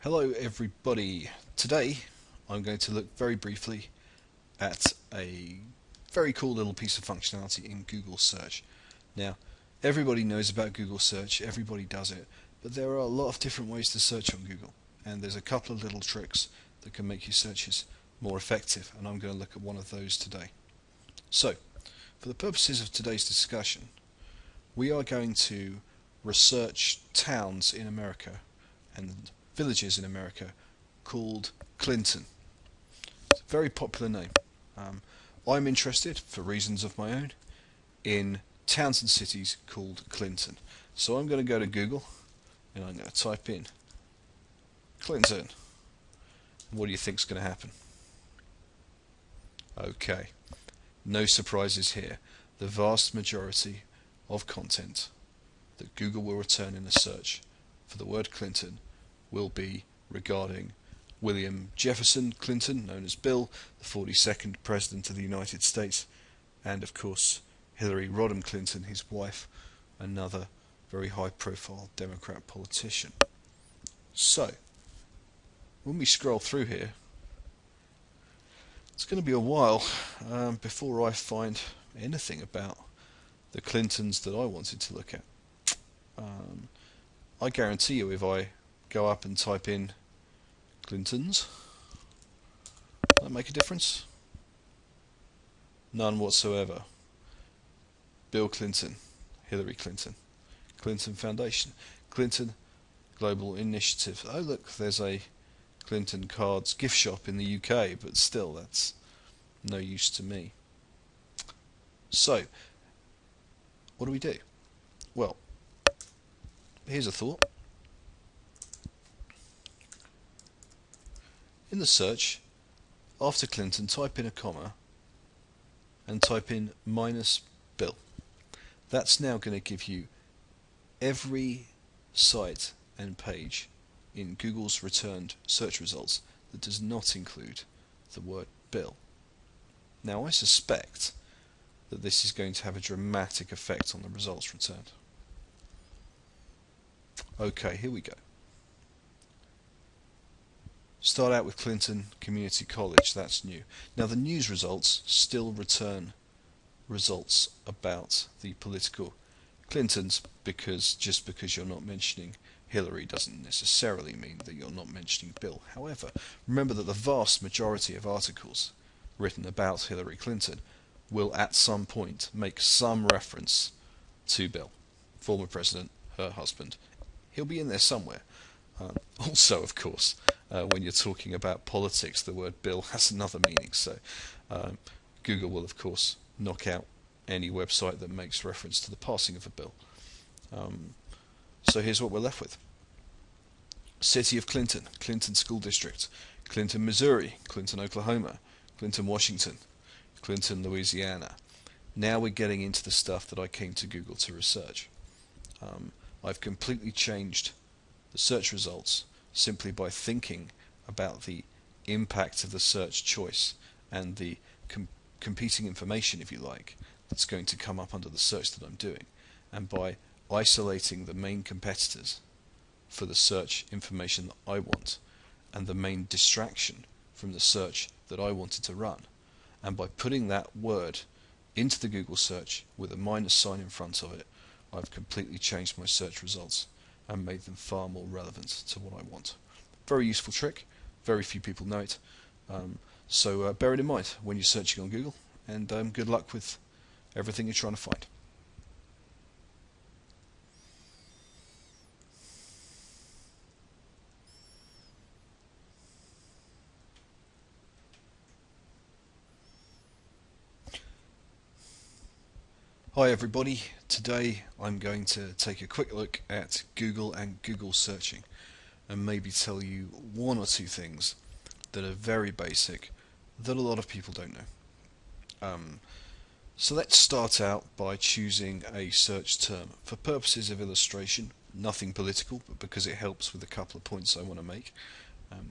Hello everybody. Today I'm going to look very briefly at a very cool little piece of functionality in Google Search. Now, everybody knows about Google Search, everybody does it, but there are a lot of different ways to search on Google, and there's a couple of little tricks that can make your searches more effective, and I'm going to look at one of those today. So, for the purposes of today's discussion, we are going to research towns in America and villages in America called Clinton. It's a very popular name. I'm interested, for reasons of my own, in towns and cities called Clinton. So I'm going to go to Google and I'm going to type in Clinton. What do you think is going to happen? Okay, no surprises here. The vast majority of content that Google will return in a search for the word Clinton will be regarding William Jefferson Clinton, known as Bill, the 42nd President of the United States, and of course Hillary Rodham Clinton, his wife, another very high-profile Democrat politician. So, when we scroll through here, it's going to be a while before I find anything about the Clintons that I wanted to look at. I guarantee you if I go up and type in Clintons, will that make a difference? None whatsoever. Bill Clinton, Hillary Clinton, Clinton Foundation, Clinton Global Initiative. Oh look, there's a Clinton cards gift shop in the UK, but still that's no use to me. So, what do we do? Well, here's a thought. In the search, after Clinton, type in a comma and type in -Bill. That's now going to give you every site and page in Google's returned search results that does not include the word Bill. Now I suspect that this is going to have a dramatic effect on the results returned. Okay, here we go. Start out with Clinton Community College, that's new. Now the news results still return results about the political Clintons, because just because you're not mentioning Hillary doesn't necessarily mean that you're not mentioning Bill. However, remember that the vast majority of articles written about Hillary Clinton will at some point make some reference to Bill, former president, her husband. He'll be in there somewhere. Also, of course, when you're talking about politics, the word Bill has another meaning. So Google will, of course, knock out any website that makes reference to the passing of a bill. So here's what we're left with. City of Clinton, Clinton School District, Clinton, Missouri, Clinton, Oklahoma, Clinton, Washington, Clinton, Louisiana. Now we're getting into the stuff that I came to Google to research. I've completely changed the search results simply by thinking about the impact of the search choice and the competing information, if you like, that's going to come up under the search that I'm doing, and by isolating the main competitors for the search information that I want and the main distraction from the search that I wanted to run, and by putting that word into the Google search with a minus sign in front of it, I've completely changed my search results and made them far more relevant to what I want. Very useful trick, very few people know it, so bear it in mind when you're searching on Google, and good luck with everything you're trying to find. Hi everybody, today I'm going to take a quick look at Google and Google searching and maybe tell you one or two things that are very basic that a lot of people don't know. So let's start out by choosing a search term. For purposes of illustration, nothing political, but because it helps with a couple of points I want to make,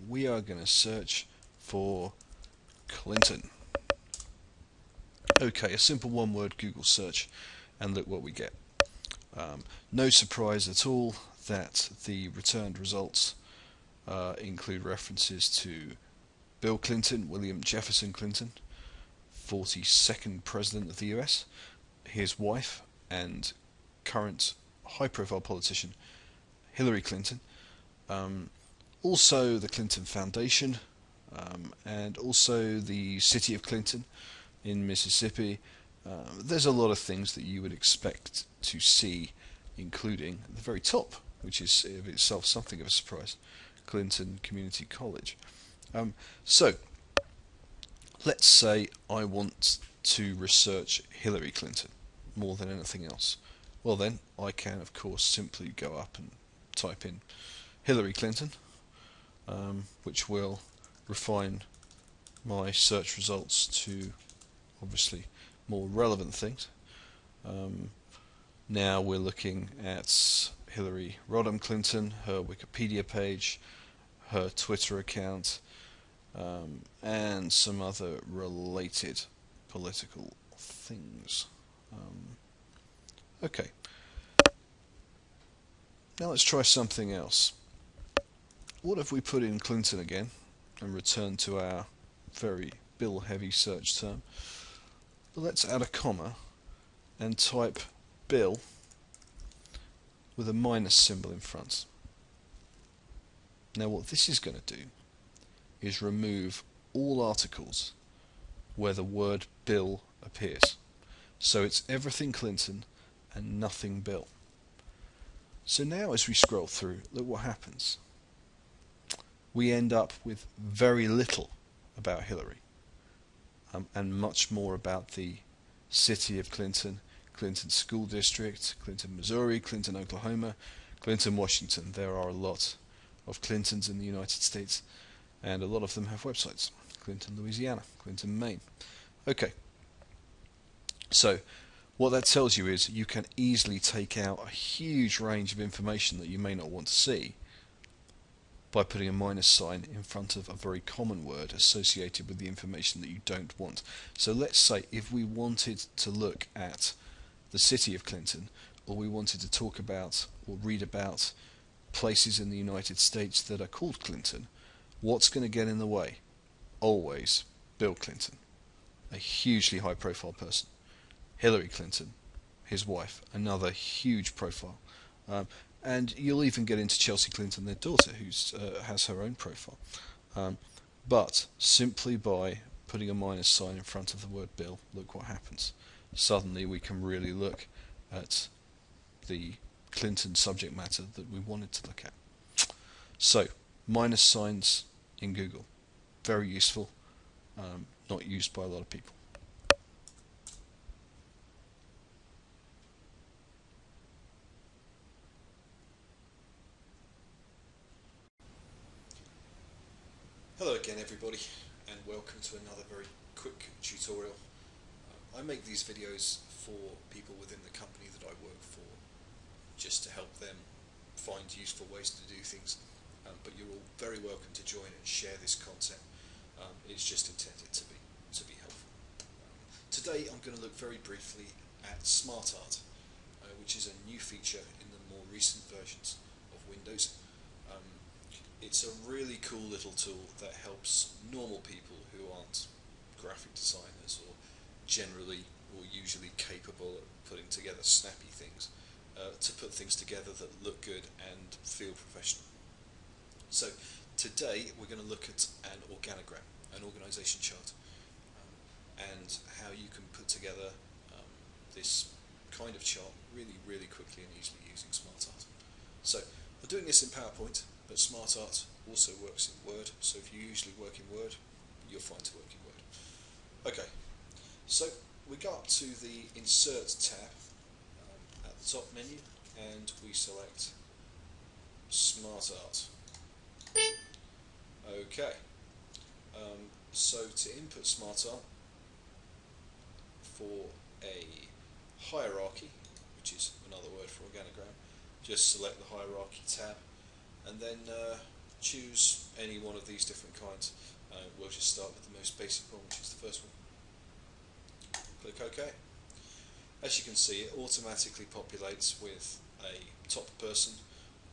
we are going to search for Clinton. Okay, a simple one-word Google search, and look what we get. No surprise at all that the returned results include references to Bill Clinton, William Jefferson Clinton, 42nd President of the US, his wife and current high-profile politician Hillary Clinton, also the Clinton Foundation, and also the city of Clinton in Mississippi. There's a lot of things that you would expect to see, including at the very top, which is of itself something of a surprise, Clinton Community College. So, let's say I want to research Hillary Clinton more than anything else. Well then, I can of course simply go up and type in Hillary Clinton, which will refine my search results to obviously more relevant things. Now we're looking at Hillary Rodham Clinton, her Wikipedia page, her Twitter account, and some other related political things. Okay. Now let's try something else. What if we put in Clinton again and return to our very Bill-heavy search term? Let's add a comma and type Bill with a minus symbol in front. Now what this is going to do is remove all articles where the word Bill appears. So it's everything Clinton and nothing Bill. So now as we scroll through, look what happens. We end up with very little about Hillary, and much more about the city of Clinton, Clinton School District, Clinton, Missouri, Clinton, Oklahoma, Clinton, Washington. There are a lot of Clintons in the United States, and a lot of them have websites. Clinton, Louisiana, Clinton, Maine. Okay. So, what that tells you is you can easily take out a huge range of information that you may not want to see by putting a minus sign in front of a very common word associated with the information that you don't want. So let's say if we wanted to look at the city of Clinton, or we wanted to talk about or read about places in the United States that are called Clinton, what's going to get in the way? Always Bill Clinton, a hugely high profile person. Hillary Clinton, his wife, another huge profile. And you'll even get into Chelsea Clinton, their daughter, who has her own profile. But simply by putting a minus sign in front of the word Bill, look what happens. Suddenly we can really look at the Clinton subject matter that we wanted to look at. So, minus signs in Google, very useful, not used by a lot of people. Hello again everybody, and welcome to another very quick tutorial. I make these videos for people within the company that I work for, just to help them find useful ways to do things, but you're all very welcome to join and share this content. It's just intended to be helpful. Today I'm going to look very briefly at SmartArt, which is a new feature in the more recent versions of Windows. It's a really cool little tool that helps normal people who aren't graphic designers or generally or usually capable of putting together snappy things, to put things together that look good and feel professional. So today we're going to look at an organogram, an organisation chart, and how you can put together this kind of chart really quickly and easily using SmartArt. So we're doing this in PowerPoint, but SmartArt also works in Word, so if you usually work in Word, you'll find to work in Word. Okay, so we go up to the Insert tab at the top menu, and we select SmartArt. Okay, so to input SmartArt for a hierarchy, which is another word for organogram, just select the hierarchy tab, and then choose any one of these different kinds. We'll just start with the most basic one, which is the first one. Click OK. As you can see, it automatically populates with a top person,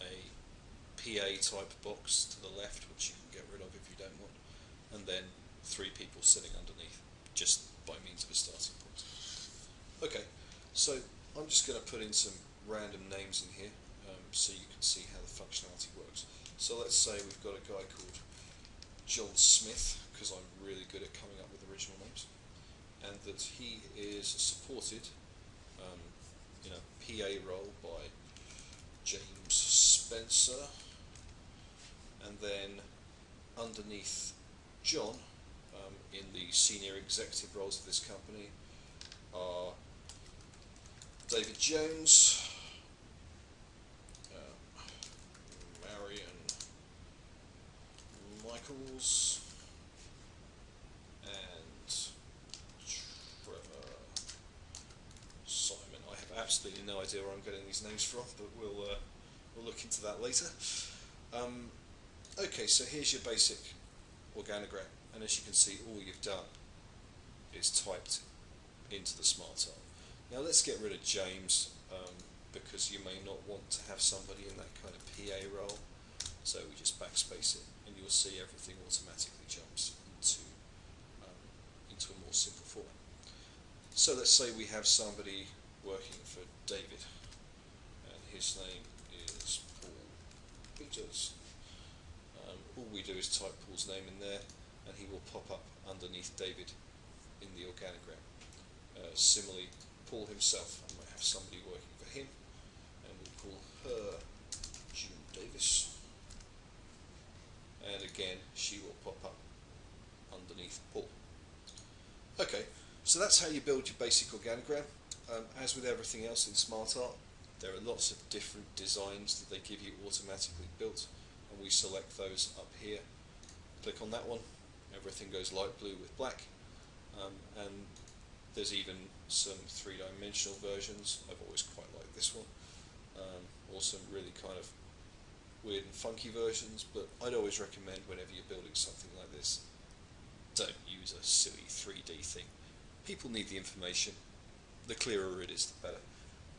a PA type box to the left, which you can get rid of if you don't want, and then 3 people sitting underneath, just by means of a starting point. Okay, so I'm just going to put in some random names in here so you can see how the functionality works. So let's say we've got a guy called John Smith, because I'm really good at coming up with original names, and that he is supported in a PA role by James Spencer, and then underneath John, in the senior executive roles of this company, are David Jones, Marion Michaels, and Trevor Simon. I have absolutely no idea where I'm getting these names from, but we'll look into that later. Okay, so here's your basic organogram, and as you can see, all you've done is typed into the smart art. Now let's get rid of James, because you may not want to have somebody in that kind of PA role, so we just backspace it, and you'll see everything automatically jumps into a more simple format. So let's say we have somebody working for David, and his name is Paul Peters. All we do is type Paul's name in there, and he will pop up underneath David in the organogram. Similarly, Paul himself, I might have somebody working for him, and we'll call her June Davis, and again she will pop up underneath Paul. Okay, so that's how you build your basic organogram. As with everything else in Smart Art, there are lots of different designs that they give you automatically built, and we select those up here. Click on that one, everything goes light blue with black, and there's even some 3-dimensional versions. I've always quite liked this one, or some really kind of weird and funky versions, but I'd always recommend whenever you're building something like this, don't use a silly 3D thing. People need the information. The clearer it is, the better.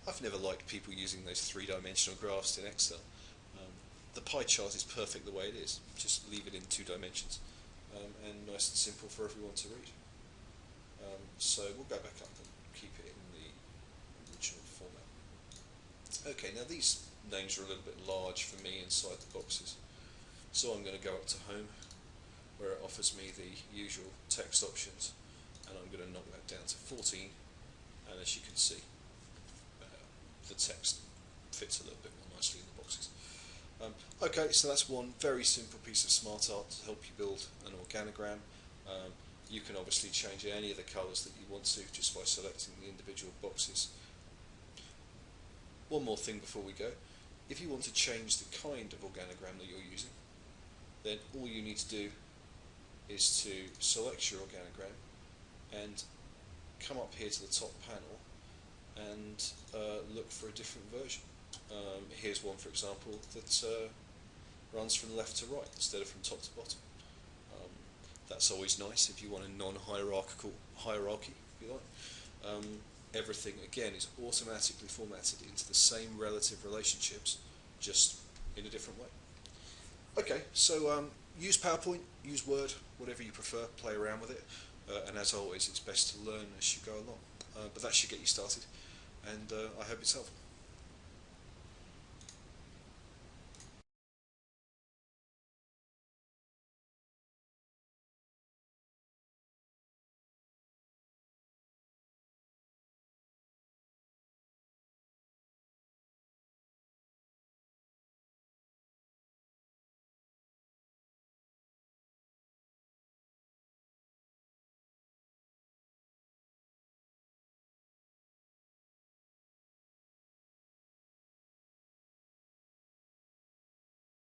I've never liked people using those 3-dimensional graphs in Excel. The pie chart is perfect the way it is. Just leave it in 2 dimensions, and nice and simple for everyone to read. So we'll go back up and keep it in the original format. Okay, now these names are a little bit large for me inside the boxes, so I'm going to go up to Home, where it offers me the usual text options, and I'm going to knock that down to 14, and as you can see, the text fits a little bit more nicely in the boxes. Okay, so that's one very simple piece of smart art to help you build an organogram. You can obviously change any of the colours that you want to just by selecting the individual boxes. One more thing before we go. If you want to change the kind of organogram that you're using, then all you need to do is to select your organogram and come up here to the top panel and look for a different version. Here's one, for example, that runs from left to right instead of from top to bottom. That's always nice if you want a non-hierarchical hierarchy, if you like. Everything, again, is automatically formatted into the same relative relationships, just in a different way. Okay, so use PowerPoint, use Word, whatever you prefer, play around with it, and as always, it's best to learn as you go along. But that should get you started, and I hope it's helpful.